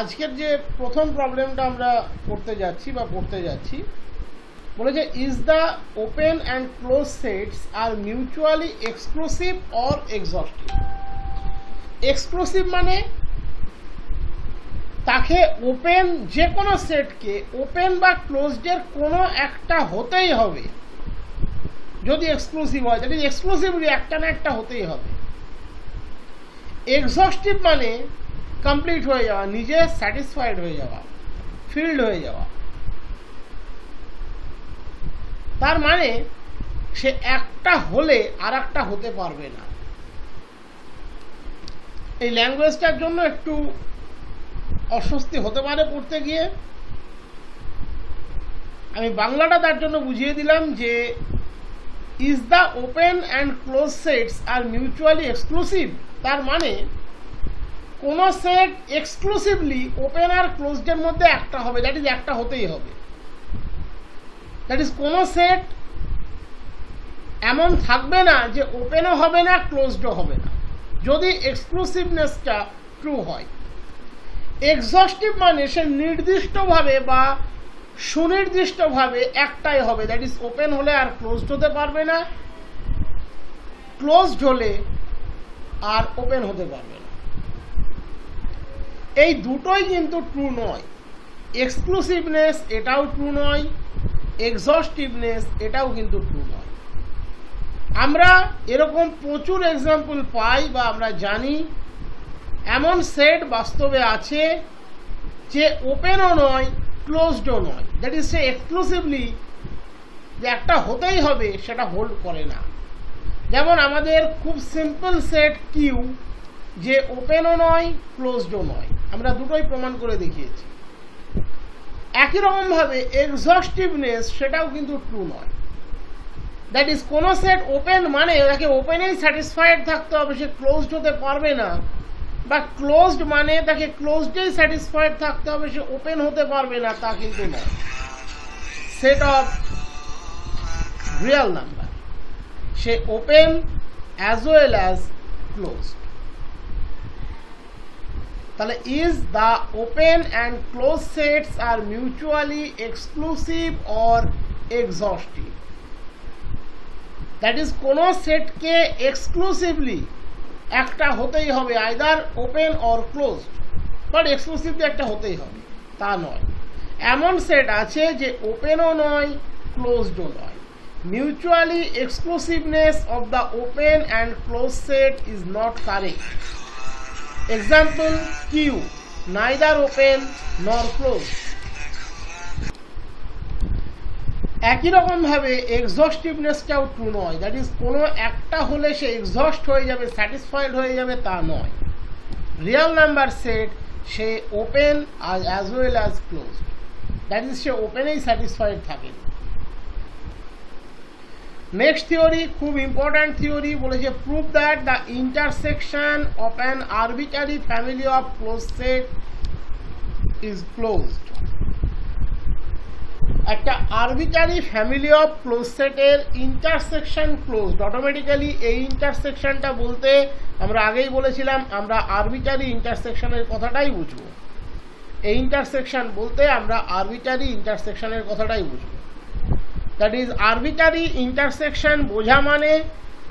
আজকের যে প্রথম প্রবলেমটা আমরা করতে যাচ্ছি বলেছে is the open and close sets are mutually exclusive or exhaustive. Exclusive মানে তাকে ওপেন, যে কোনো সেটকে ওপেন বা ক্লোজডের কোনো একটা হতেই হবে। যদি এক্সক্লুসিভ হয় তাহলে এক্সক্লুসিভলি একটা না একটা হতেই হবে। এক্সস্টিভ মানে কমপ্লিট হয়ে যাওয়া, নিজে স্যাটিসফাইড হয়ে যাওয়া, ফিল্ড হয়ে যাওয়া। তার মানে সে একটা হলে আর একটা হতে পারবে না। এই ল্যাঙ্গুয়েজটার জন্য একটু অস্বস্তি হতে পারে পড়তে গিয়ে। আমি বাংলাটা তার জন্য বুঝিয়ে দিলাম যে is the open and close sets are mutually exclusive. তার মানে কোন সেট এক্সক্লুসিভলি ওপেন আর ক্লোজডের মধ্যে একটা হবে, দ্যাট ইজ একটা হতেই হবে। দ্যাট ইজ কোন সেট এমন থাকবে না যে ওপেনও হবে না ক্লোজডও হবে না, যদি এক্সক্লুসিভনেসটা ট্রু হয়। এক্সস্টিভ মানে সে নির্দিষ্টভাবে বা সুনির্দিষ্টভাবে একটাই হবে, দ্যাট ইজ ওপেন হলে আর ক্লোজড হতে পারবে না, ক্লোজড হলে আর ওপেন হতে পারবে না। এই দুটোই কিন্তু ট্রু নয়। এক্সক্লুসিভনেস এটাও ট্রু নয়, এক্সস্টিভনেস এটাও কিন্তু ট্রু নয়। আমরা এরকম প্রচুর এক্সাম্পল পাই বা আমরা জানি এমন সেট বাস্তবে আছে যে ওপেনও নয় ক্লোজডও নয়, দ্যাট ইজ সে এক্সক্লুসিভলি যে একটা হতেই হবে সেটা হোল্ড করে না। যেমন আমাদের খুব সিম্পল সেট কিউ, যে ওপেনও নয় ক্লোজডও নয়, আমরা দুটোই প্রমাণ করে দেখিয়েছি। একই রকমভাবে এক্সস্টিভনেস সেটাও কিন্তু ট্রু নয়। দ্যাট ইজ কোন সেট ওপেন মানে তাকে ওপেনেই স্যাটিসফাইড থাকতে হবে, সে ক্লোজড হতে পারবে না, বা ক্লোজড মানে তাকে ক্লোজডেই স্যাটিসফাইড থাকতে হবে, সে ওপেন হতে পারবে না, তা কিন্তু নয়। সেট অফ রিয়েল নাম্বার, সে open as well as closed. তাহলে is the open and close sets are mutually exclusive or exhaustive. That is কোন সেটকে এক্সক্লুসিভলি একটা হতেই হবে, either open or closed, but exclusively একটা হতেই হবে তা নয়। এমন সেট আছে যে ওপেনও নয় ক্লোজডও নয়। Mutually exclusiveness of the open and close set is not correct. Example Q, neither open nor close. একই রকম ভাবে এক্সস্টিভনেসটাও ট্রু নয়, দ্যাট ইজ কোনো একটা হলে সে এক্সস্ট হয়ে যাবে, স্যাটিসফাইড হয়ে যাবে, তা নয়। রিয়েল নাম্বার সেট সে open as well as close, that is সে ওপেনেই স্যাটিসফাইড থাকে। নেক্সট থিওরি, খুব ইম্পর্ট্যান্ট থিওরি, বলেছে prove that the intersection of an arbitrary family of close set is closed. একটা আরবিট্রারি ফ্যামিলি অফ ক্লোজ সেটের intersection closed. Automatically এই ইন্টারসেকশনটা বলতে আমরা আগেই বলেছিলাম আমরা আরবিট্রারি ইন্টারসেকশনের কথাটাই বুঝবো। এই ইন্টারসেকশন বলতে আমরা আরবিট্রারি ইন্টারসেকশনের কথাটাই বুঝবো। দ্যাট ইজ আরবিট্রারি ইন্টারসেকশন বোঝা মানে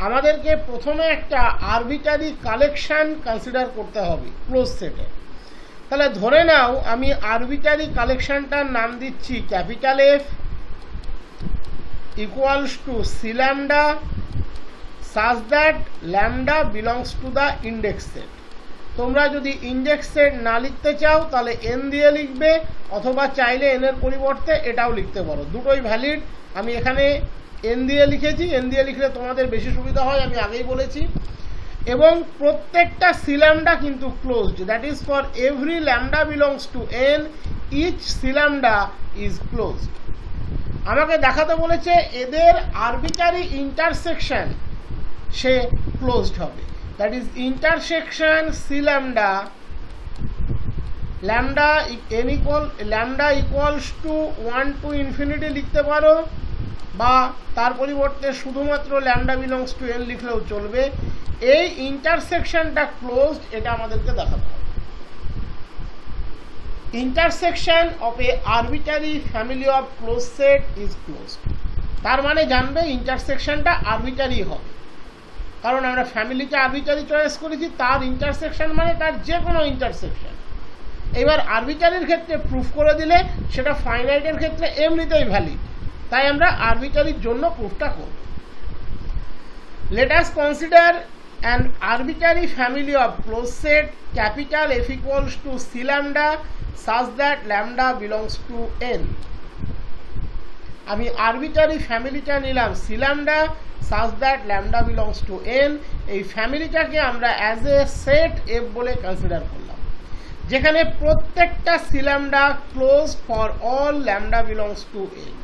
আমাদেরকে প্রথমে একটা আরবিট্রারি কালেকশন কনসিডার করতে হবে ক্লোজ সেটে। তাহলে ধরে নাও আমি আরবিট্রারি কালেকশনটার নাম দিচ্ছি capital F equals to C lambda such that lambda belongs to the index set. তোমরা যদি ইন্ডেক্স সেট না লিখতে চাও তাহলে এন দিয়ে লিখবে, অথবা চাইলে এন এর পরিবর্তে এটাও লিখতে পারো, দুটোই ভ্যালিড। আমি এখানে এন দিয়ে লিখেছি, এন দিয়ে লিখলে তোমাদের বেশি সুবিধা হয়, আমি আগেই বলেছি। এবং প্রত্যেকটা সি ল্যামডা কিন্তু closed, that is for every lambda belongs to n each C lambda is closed. আমাকে দেখাতে বলেছে এদের আরবিট্রারি ইন্টারসেকশন সে ক্লোজড হবে, that is intersection C lambda lambda n equal lambda equals to 1 to infinity লিখতে পারো, বা তার পরিবর্তে শুধুমাত্র ল্যামডা বিলংস টু এন লিখলেও চলবে। এই ইন্টারসেকশনটা ক্লোজড, এটা আমাদেরকে দেখাতে হবে। Intersection of A arbitrary family of close set is closed. তার মানে জানবে ইন্টারসেকশনটা আরবিটারি হবে, কারণ আমরা ফ্যামিলিকে আরবিটারি চয়েস করেছি, তার ইন্টারসেকশন মানে তার যে কোনো ইন্টারসেকশন। এবার আরবিটারির ক্ষেত্রে প্রুফ করে দিলে সেটা ফাইনাইটের ক্ষেত্রে এমনিতেই ভ্যালিড, তাই আমরা আরবিটারির জন্য প্রুফটা করব। Let us consider an arbitrary family of closed set capital F equals to C lambda such that lambda belongs to n. আমি আরবিটারি ফ্যামিলিটা নিলাম C lambda such that lambda belongs to n। এই ফ্যামিলিটাকে আমরা as a set F বলে consider করলাম, যেখানে প্রত্যেকটা C lambda closed for all lambda belongs to n,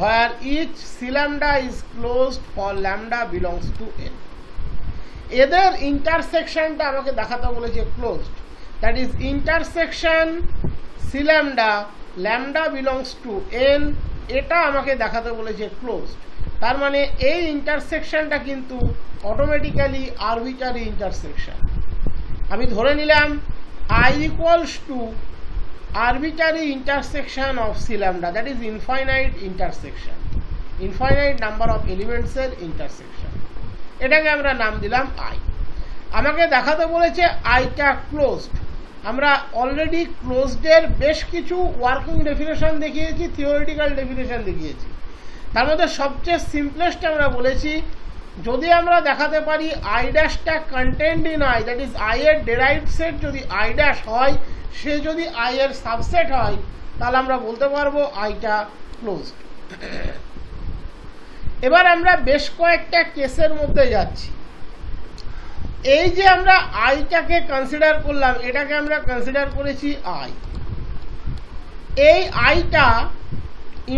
where each C lambda is closed for lambda belongs to n। এদের ইন্টারসেকশনটা আমাকে দেখাতে বলেছে closed, that is intersection C lambda lambda belongs to n, এটা আমাকে দেখাতে বলেছে ক্লোজড। তার মানে এই ইন্টারসেকশনটা কিন্তু অটোমেটিক্যালি আরবিটারি ইন্টারসেকশন। আমি ধরে নিলাম I equals to arbitrary intersection of C lambda, that is infinite intersection, infinite number of এলিমেন্টসের ইন্টারসেকশন। এটাকে আমরা নাম দিলাম আই। আমাকে দেখাতে বলেছে আইটা ক্লোজড। আমরা অলরেডি ক্লোজডের বেশ কিছু ওয়ার্কিং ডেফিনেশন দেখিয়েছি, থিওরিটিক্যাল ডেফিনেশন দেখিয়েছি। তার মধ্যে সবচেয়ে সিম্পলেস্ট আমরা বলেছি, যদি আমরা দেখাতে পারি আই ড্যাশটা contained in I, that is I এর ডেরাইভড সেট যদি আই ড্যাশ হয়, সে যদি আই এর সাবসেট হয়, তাহলে আমরা বলতে পারবো আইটা ক্লোজড। এবার আমরা বেশ কয়েকটা কেসের মধ্যে যাচ্ছি। এই যে আমরা আইটাকে কনসিডার করলাম, এটাকে আমরা কনসিডার করেছি আই। এই আইটা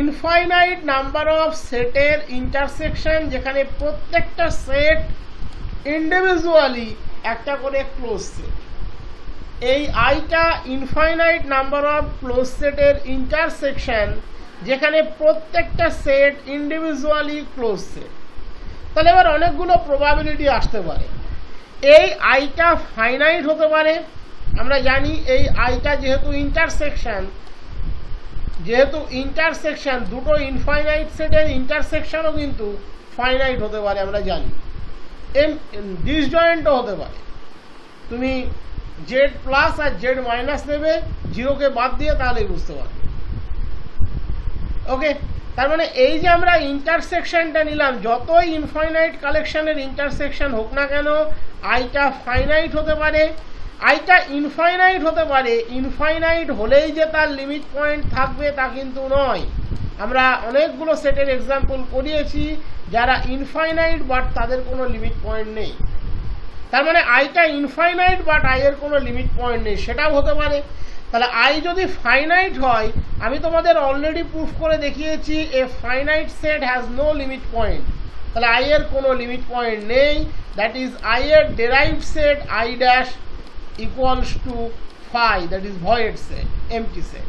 ইনফাইনাইট নাম্বার অফ সেটের ইন্টারসেকশন, যেখানে প্রত্যেকটা সেট ইন্ডিভিজুয়ালি একটা করে ক্লোজ সেট। এই আইটা ইনফাইনাইট নাম্বার অফ ক্লোজ সেটের ইন্টারসেকশন, যেখানে প্রত্যেকটা সেট ইন্ডিভিজুয়ালি ক্লোজ সেট। তাহলে এবার অনেকগুলো প্রবাবিলিটি আসতে পারে। এই আইটা ফাইনাইট হতে পারে, আমরা জানি এই আইটা যেহেতু ইন্টারসেকশন দুটো ইনফাইনাইট সেটের ইন্টারসেকশনও কিন্তু ফাইনাইট হতে পারে, আমরা জানি। ডিসজয়েন্টও হতে পারে। তুমি জেড প্লাস আর জেড মাইনাস নেবে, জিরোকে বাদ দিয়ে, তাহলেই বুঝতে পারবে। ওকে, তার মানে এই যে আমরা ইন্টারসেকশনটা নিলাম, যতই ইনফাইনাইট কালেকশনের ইন্টারসেকশন হোক না কেন, আইটা ফাইনাইট হতে পারে। আইটা ইনফাইনাইট হতে পারে, ইনফাইনাইট হলেই যে তার লিমিট পয়েন্ট থাকবে তা কিন্তু নয়। আমরা অনেকগুলো সেটের এক্সাম্পল করিয়েছি যারা ইনফাইনাইট বাট তাদের কোনো লিমিট পয়েন্ট নেই। তার মানে আইটা ইনফাইনাইট বাট আই এর কোনো লিমিট পয়েন্ট নেই, সেটাও হতে পারে। তাহলে আই যদি ফাইনাইট হয়, আমি তোমাদের অলরেডি প্রুফ করে দেখিয়েছি a finite set has no limit point. তাহলে আই এর কোনো লিমিট পয়েন্ট নেই, দ্যাট ইজ আই এর derived set I dash equals to phi, that is void set, empty set.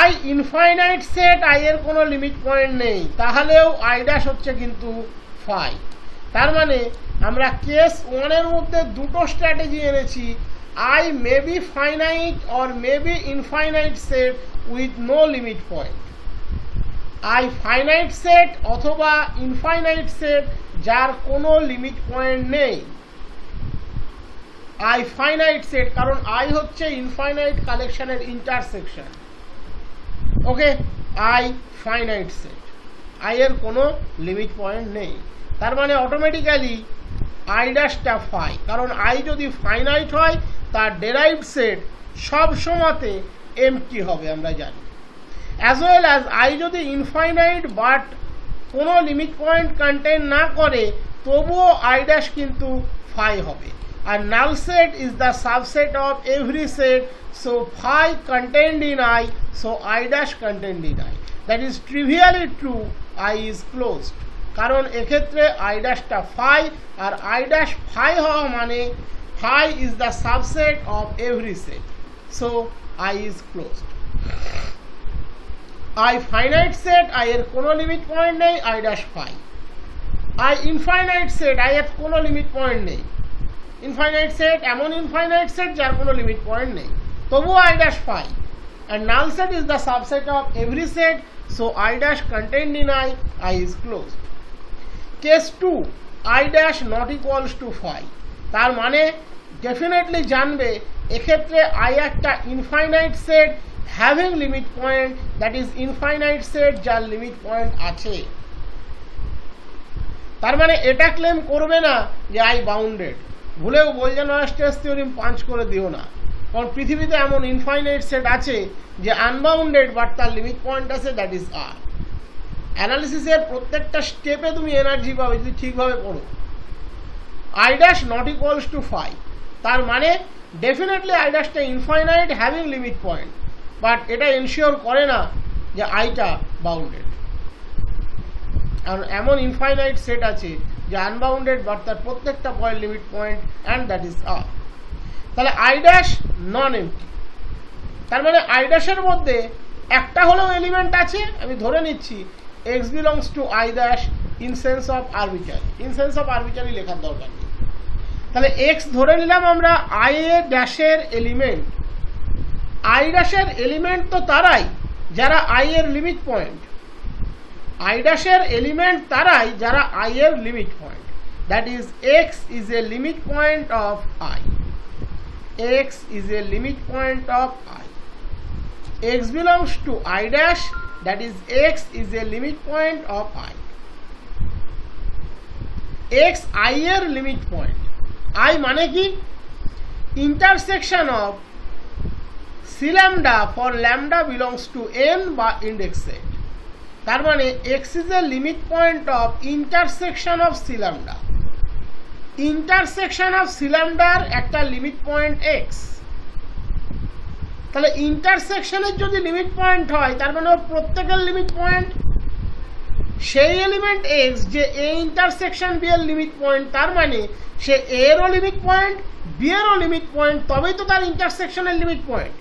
I infinite set, I এর কোনো limit point নেই, তাহলেও I dash হচ্ছে কিন্তু ফাই। তার মানে আমরা কেস ওয়ানের মধ্যে দুটো স্ট্র্যাটেজি এনেছি, I may be finite or may be infinite set with no limit point. I finite set অথবা infinite set যার কোনো লিমিট পয়েন্ট নেই। I finite set কারণ I হচ্ছে ইনফাইনাইট কালেকশনের intersection. Okay, I finite set, I এর কোনো limit point নেই। তার মানে অটোমেটিক্যালি I ড্যাশটা ফাই, কারণ I যদি ফাইনাইট হয় তার ডেরাইভড সেট সব সময়তে এমটি হবে, আমরা জানি। অ্যাজ ওয়েল অ্যাজ আই যদি ইনফাইনাইট বাট কোনো লিমিট পয়েন্ট কন্টেন না করে, তবুও আই ড্যাশ কিন্তু ফাই হবে। আর null set is the subset of every set, so phi contained in I, so I dash contained in I. That is trivially true, I is closed. কারণ এক্ষেত্রে I ড্যাশটা phi, আর I dash phi হওয়া মানে phi is the subset of every set, so I is closed. I finite set, I এর কোনো limit point নেই, I dash phi. I infinite set, I এর কোনো লিমিট পয়েন্ট নেই। ইনফাইনাইট সেট এমন infinite set যার কোনো লিমিট পয়েন্ট নেই। তবুও I dash phi, and null set is the subset of every set, so I dash contained in I is closed. Case 2, I dash not equals to phi, তার মানে definitely জানবে এক্ষেত্রে I একটা infinite set having limit point, that is infinite set যার limit point আছে। তার মানে এটা ক্লেম করবে না যে I বাউন্ডেড। ভুলেও বোলজানোয়ার-স্ট্রেস থিওরেম পাঞ্চ করে দিও না, কারণ পৃথিবীতে এমন ইনফাইনাইট সেট আছে যে আনবাউন্ডেড বাট তার লিমিট পয়েন্ট আছে, দ্যাট ইজ R। অ্যানালিসিসের প্রত্যেকটা স্টেপে তুমি এনার্জি পাবে যদি ঠিকভাবে পড়ো। I dash not equals to phi, তার মানে ডেফিনেটলি I dash টা infinite having limit point, but এটা এনশিওর করে না যে আইটা বাউন্ডেড। আর এমন ইনফাইনাইট সেট আছে যে আনবাউন্ডেড বাট তার প্রত্যেকটা point limit point, and that is R। তাহলে I dash নন এমটি, তার মানে I dash এর মধ্যে একটা হলেও এলিমেন্ট আছে, আমি ধরে নিচ্ছি x belongs to I dash in sense of arbitrary, in sense of arbitrary লেখার দরকার নেই। তাহলে x ধরে নিলাম আমরা I এর ড্যাশের এলিমেন্ট। I ড্যাশের এলিমেন্ট তো তারাই যারা I এর লিমিট পয়েন্ট, I ড্যাশের এলিমেন্ট তারাই যারা I এর limit point, that is x is a limit point of I, x is a limit point of I, x belongs to I dash, that is x is a limit point of I, x I এর limit point. I মানে কি? Intersection of c lambda for lambda belongs to n বা index set. তার মানে x is a limit point of intersection of c lambda, intersection of c lambda একটা limit point x। তাহলে ইন্টারসেকশনের যদি limit point হয় তার মানে প্রত্যেকের লিমিট পয়েন্ট, সেই এলিমেন্ট x যে a ইন্টারসেকশন b এর লিমিট পয়েন্ট, তার মানে সে a এরও লিমিট পয়েন্ট b এরও লিমিট পয়েন্ট, তবেই তো তার ইন্টারসেকশনের লিমিট পয়েন্ট।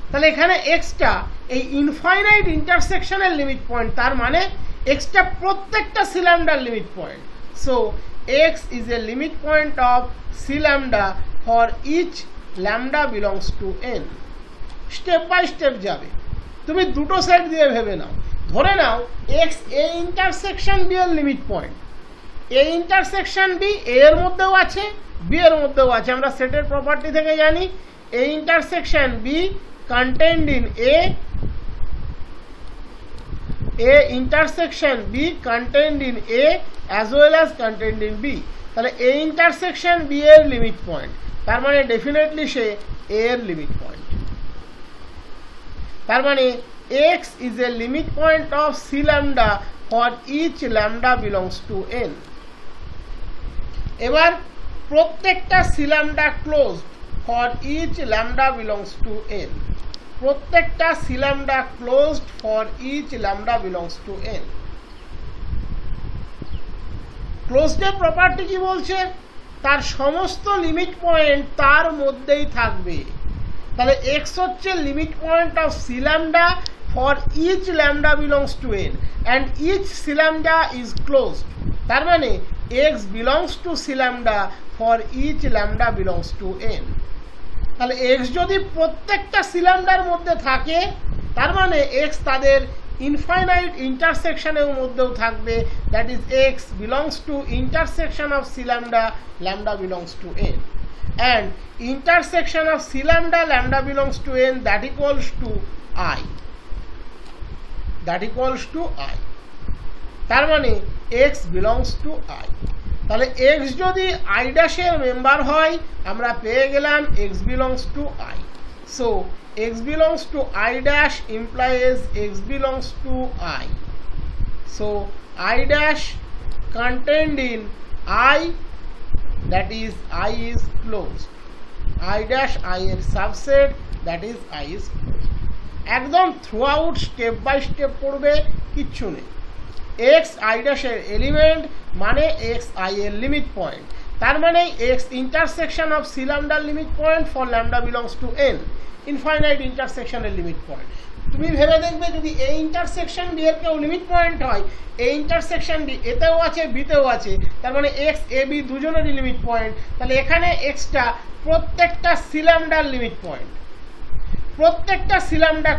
তাহলে এখানে x টা এই ইনফাইনাইট ইন্টারসেকশনের লিমিট পয়েন্ট, তার মানে x টা প্রত্যেকটা c lambda limit point. So x is a limit point of c lambda for each lambda belongs to n। Step by step যাবে, তুমি দুটো সেট দিয়ে ভেবে নাও। ধরে নাও x a ইন্টারসেকশন b এর limit point, a intersection b a এর মধ্যেও আছে b এর মধ্যেও আছে, আমরা সেটের প্রপার্টি থেকে জানি a intersection b contained in a intersection b contained in a as well as contained in b। তাহলে a ইন্টারসেকশন b এর লিমিট পয়েন্ট, তার মানে ডেফিনেটলি সে a এর লিমিট পয়েন্ট। তার মানে x is a limit point of c lambda for each lambda belongs to n। এবার প্রত্যেকটা c lambda closed for each lambda belongs to n, প্রত্যেকটা c lambda closed for each lambda belongs to n। Closed এর property কি বলছে? তার সমস্ত limit point তার মধ্যেই থাকবে। তাহলে x হচ্ছে limit point of c lambda for each lambda belongs to n and each c lambda is closed, তার মানে x belongs to c lambda for each lambda belongs to n। তাহলে x যদি প্রত্যেকটা c lambda এর মধ্যে থাকে তার মানে x তাদের ইনফাইনাইট ইন্টারসেকশনের মধ্যেও থাকবে, that is x belongs to intersection of c lambda, lambda belongs to n, and intersection of c lambda, lambda belongs to n, that equals to I, that equals to I। তার মানে x belongs to I। তাহলে x যদি I dash এর member হয় আমরা পেয়ে গেলাম x belongs to I। So x belongs to I dash implies x belongs to I। So I dash contained in I, that is I is closed, I dash I এর subset, that is I is closed। একদম throughout step by step পড়বে, কিচ্ছু নেই। x I dash এর element মানে x I এর limit point, তার মানে x intersection of c lambda limit point for lambda belongs to n, infinite ইন্টারসেকশনের লিমিট পয়েন্ট। তুমি ভেবে দেখবে যদি a ইন্টারসেকশন b এর কেউ লিমিট পয়েন্ট হয়, a ইন্টারসেকশন b এতেও আছে b তেও আছে, তার মানে x a b দুজনেরই লিমিট পয়েন্ট। তাহলে এখানে x টা প্রত্যেকটা c lambda লিমিট পয়েন্ট। প্রত্যেকটা সি ল্যামডা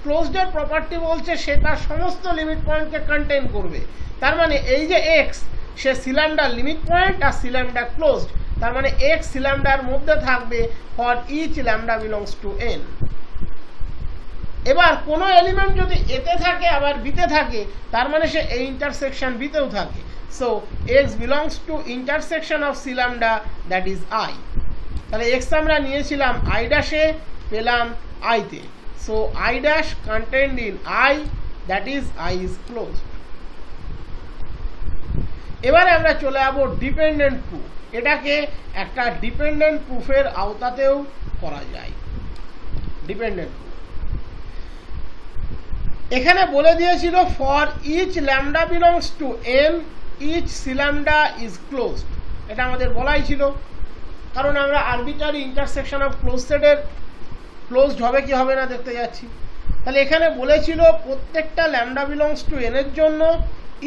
ক্লোজড এর প্রপার্টি বলছে সেটা সমস্ত লিমিট পয়েন্টকে কন্টেইন করবে। তার মানে এই যে এক্স সে সি ল্যামডার লিমিট পয়েন্ট আর সি ল্যামডা ক্লোজড, তার মানে এক্স সি ল্যামডার মধ্যে থাকবে for each lambda belongs to n. এবার কোনো এলিমেন্ট যদি এতে থাকে আবার বিতে থাকে, তার মানে সে এই ইন্টারসেকশন বিতেও থাকে। So x belongs to intersection of C lambda, that is I. তাহলে এক্স আমরা নিয়েছিলাম আই ড্যাশে, পেলাম আইতে। So I dash contained in I, that is I is closed. এবারে আমরা চলে যাবো ডিপেন্ডেন্ট প্রুফ। এটাকে একটা ডিপেন্ডেন্ট প্রুফের আওতাতেও করা যায়। ডিপেন্ডেন্ট প্রুফ এখানে বলে দিয়েছিল for each lambda belongs to n each C lambda is closed. এটা আমাদের বলাই ছিল, কারণ আমরা আরবিট্রারি ইন্টারসেকশন অফ ক্লোজ সেটের ক্লোজড হবে কি হবে না দেখতে যাচ্ছি। তাহলে এখানে বলেছিল প্রত্যেকটা ল্যামডা বিলংস টু এন এর জন্য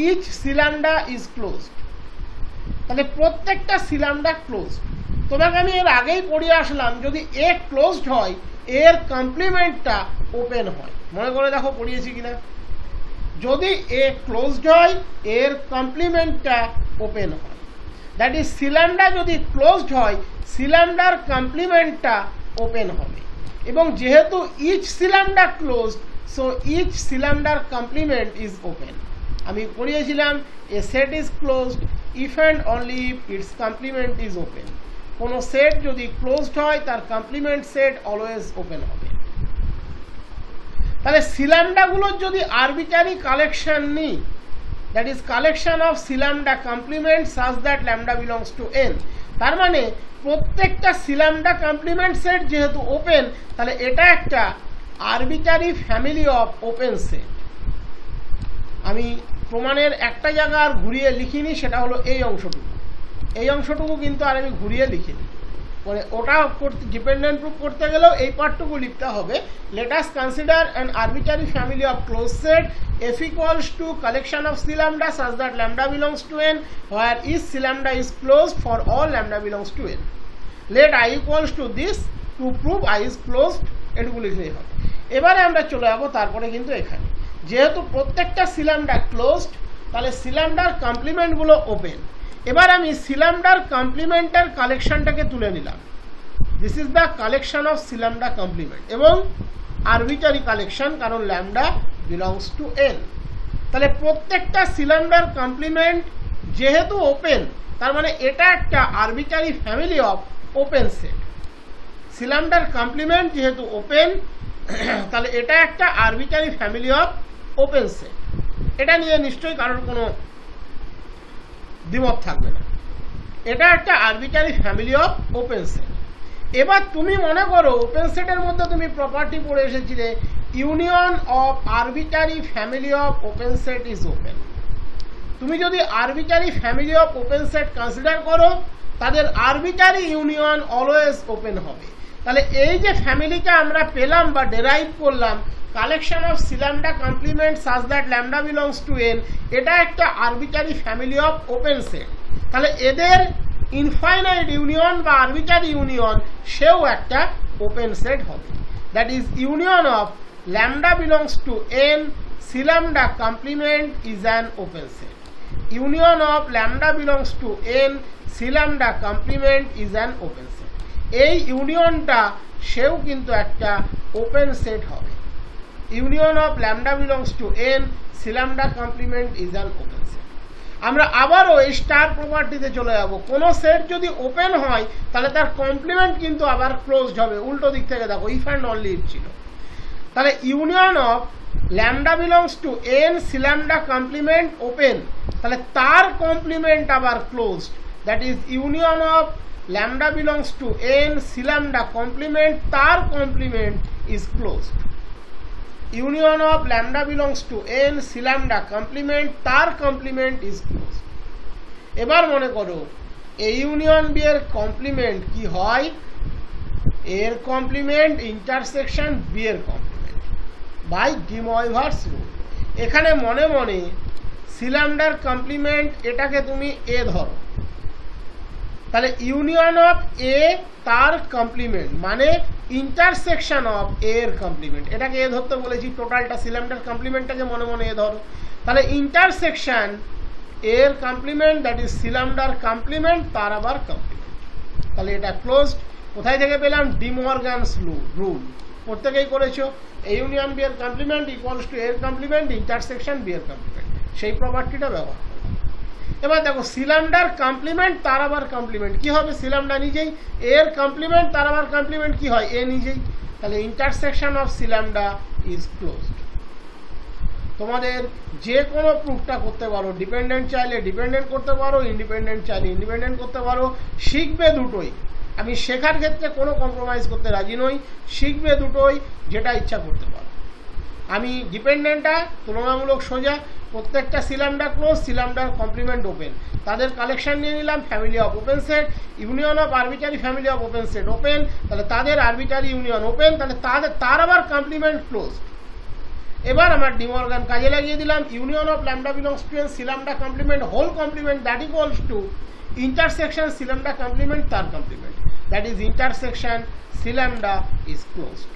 each C lambda is closed. তাহলে প্রত্যেকটা সি ল্যামডা ক্লোজড। তোমাকে আমি এর আগেই পড়িয়ে আসলাম, যদি এ ক্লোজড হয় এর কমপ্লিমেন্টটা ওপেন হয়। মনে করে দেখো পড়িয়েছি কিনা। যদি এ ক্লোজড হয় এর কমপ্লিমেন্টটা ওপেন হয়, দ্যাট ইজ সি ল্যামডা যদি ক্লোজড হয় সি ল্যামডার কমপ্লিমেন্টটা ওপেন হবে। এবং যেহেতু each C lambda closed, so each C ল্যামডার কমপ্লিমেন্ট ইজ ওপেন। আমি পড়িয়েছিলাম a set is closed if and only if its complement is open. কোনো সেট যদি ক্লোজড হয় তার কমপ্লিমেন্ট সেট অলওয়েজ ওপেন হবে। তাহলে সি ল্যামডাগুলোর যদি আরবিট্রারি কালেকশন নিই, that is collection of C lambda complement such that lambda belongs to n, তার মানে প্রত্যেকটা সি ল্যামডা কমপ্লিমেন্ট সেট যেহেতু ওপেন, তাহলে এটা একটা arbitrary family of open set. আমি প্রমাণের একটা জায়গা আর ঘুরিয়ে লিখিনি, সেটা হলো এই অংশটুকু। এই অংশটুকু কিন্তু আর আমি ঘুরিয়ে লিখিনি, মানে ওটা ডিপেন্ডেন্ট প্রুফ করতে গেলেও এই পার্টটুকু লিখতে হবে। Let us consider an arbitrary family of close set F equals to collection of C lambda such that lambda belongs to n, where each C lambda is closed for all lambda belongs to n. Let I equals to this to prove I is closed, এটুকু লিখলেই হবে। এবারে আমরা চলে যাবো তারপরে কিন্তু এখানে, যেহেতু প্রত্যেকটা সি ল্যামডা ক্লোজড, তাহলে সি ল্যামডার কমপ্লিমেন্টগুলো ওপেন। এবার আমি সি ল্যামডার কমপ্লিমেন্টের কালেকশনটাকে তুলে নিলাম। This is the collection of C lambda complement, এবং আরবিট্রারি কালেকশন, কারণ ল্যামডা বিলংস টু এন। তাহলে প্রত্যেকটা সি ল্যামডার কমপ্লিমেন্ট যেহেতু ওপেন, তার মানে এটা একটা arbitrary family of open set. C ল্যামডার কমপ্লিমেন্ট যেহেতু ওপেন, তাহলে এটা একটা arbitrary family of open set. এটা নিয়ে নিশ্চয়ই কারোর কোনো দ্বিমত থাকবে না। এটা একটা arbitrary family of open set. এবার তুমি মনে করো ওপেন সেটের মধ্যে তুমি প্রপার্টি পড়ে এসেছিলে union of arbitrary family of open set is open. তুমি যদি arbitrary family of open set consider করো, তাদের আরবিট্রারি ইউনিয়ন অলওয়েজ ওপেন হবে। তাহলে এই যে ফ্যামিলিটা আমরা পেলাম বা ডেরাইভ করলাম, collection of C lambda complement such that lambda belongs to n, এটা একটা arbitrary family of open set. তাহলে এদের ইনফাইনাইট ইউনিয়ন বা আরবিট্রারি ইউনিয়ন সেও একটা ওপেন সেট হবে। That is union of lambda belongs to n, C lambda complement is an open set. Union of lambda belongs to n, C lambda complement is an open set. এই ইউনিয়নটা সেও কিন্তু একটা open set হবে। Union of lambda belongs to n, C lambda complement is an open set. আমরা আবারও এই star প্রপার্টিতে চলে যাব। কোনো সেট যদি ওপেন হয় তাহলে তার কমপ্লিমেন্ট কিন্তু আবার ক্লোজড হবে। উল্টো দিক থেকে দেখো, ইফ অ্যান্ড অনলি ইফ ছিল। তাহলে union of lambda belongs to n, C lambda complement open, তাহলে তার কমপ্লিমেন্ট আবার closed. That is union of lambda belongs to n, C lambda complement, তার complement is closed. Union of lambda belongs to n, C lambda complement, তার complement is closed. এবার মনে করো এই union B এর কমপ্লিমেন্ট কি হয়? এর কমপ্লিমেন্ট ইন্টারসেকশন বি এর কমপ্লিমেন্ট বাই ডি ময়ভার্স রুল। এখানে মনে মনে সি ল্যামডার কমপ্লিমেন্ট এটাকে তুমি এ ধরো, তাহলে ইউনিয়ন অফ এ তার কমপ্লিমেন্ট মানে ইন্টারসেকশন অফ এর কমপ্লিমেন্ট, এটাকে এ ধরতে বলেছি, টোটালটা সি ল্যামডার কমপ্লিমেন্টটাকে মনে মনে এ ধরো, তাহলে ইন্টারসেকশন এর কমপ্লিমেন্ট দ্যাট ইজ সি ল্যামডার কমপ্লিমেন্ট তার আবার কমপ্লিমেন্ট, তাহলে এটা ক্লোজড। কোথায় থেকে পেলাম? ডি মর্গানস রুল, প্রত্যেকেই করেছো। এ ইউনিয়ন বি এর কমপ্লিমেন্ট ইকুয়ালস টু এর কমপ্লিমেন্ট ইন্টারসেকশন বি এর কমপ্লিমেন্ট, সেই প্রপার্টিটা ব্যবহার করো। এবার দেখো সি ল্যামডার কমপ্লিমেন্ট তার আবার কমপ্লিমেন্ট কি হবে? সি ল্যামডা নিজেই, এর কমপ্লিমেন্ট তার আবার কমপ্লিমেন্ট কি হয়? এ নিজেই, তাহলে intersection of C lambda is closed. তোমাদের যে কোনো প্রুফটা করতে পারো, ডিপেন্ডেন্ট চাইলে ডিপেন্ডেন্ট করতে পারো, ইন্ডিপেন্ডেন্ট চাইলে ইন্ডিপেন্ডেন্ট করতে পারো, শিখবে দুটোই। আমি শেখার ক্ষেত্রে কোনো কম্প্রোমাইজ করতে রাজি নই, শিখবে দুটোই, যেটা ইচ্ছা করতে পারো। আমি ডিপেন্ডেন্টটা তুলনামূলক সোজা, প্রত্যেকটা সি ল্যামডা ক্লোজ, সি ল্যামডার কমপ্লিমেন্ট ওপেন, তাদের কালেকশন নিয়ে নিলাম family of open set, union of arbitrary family of open set open, তাহলে তাদের আরবিটারি ইউনিয়ন ওপেন, তাহলে তার আবার কমপ্লিমেন্ট ক্লোজ। এবার আমার ডি মর্গান কাজে লাগিয়ে দিলাম, union of lambda belongs to n C lambda complement whole complement that equals to intersection C lambda complement তার complement, that is intersection C lambda is closed.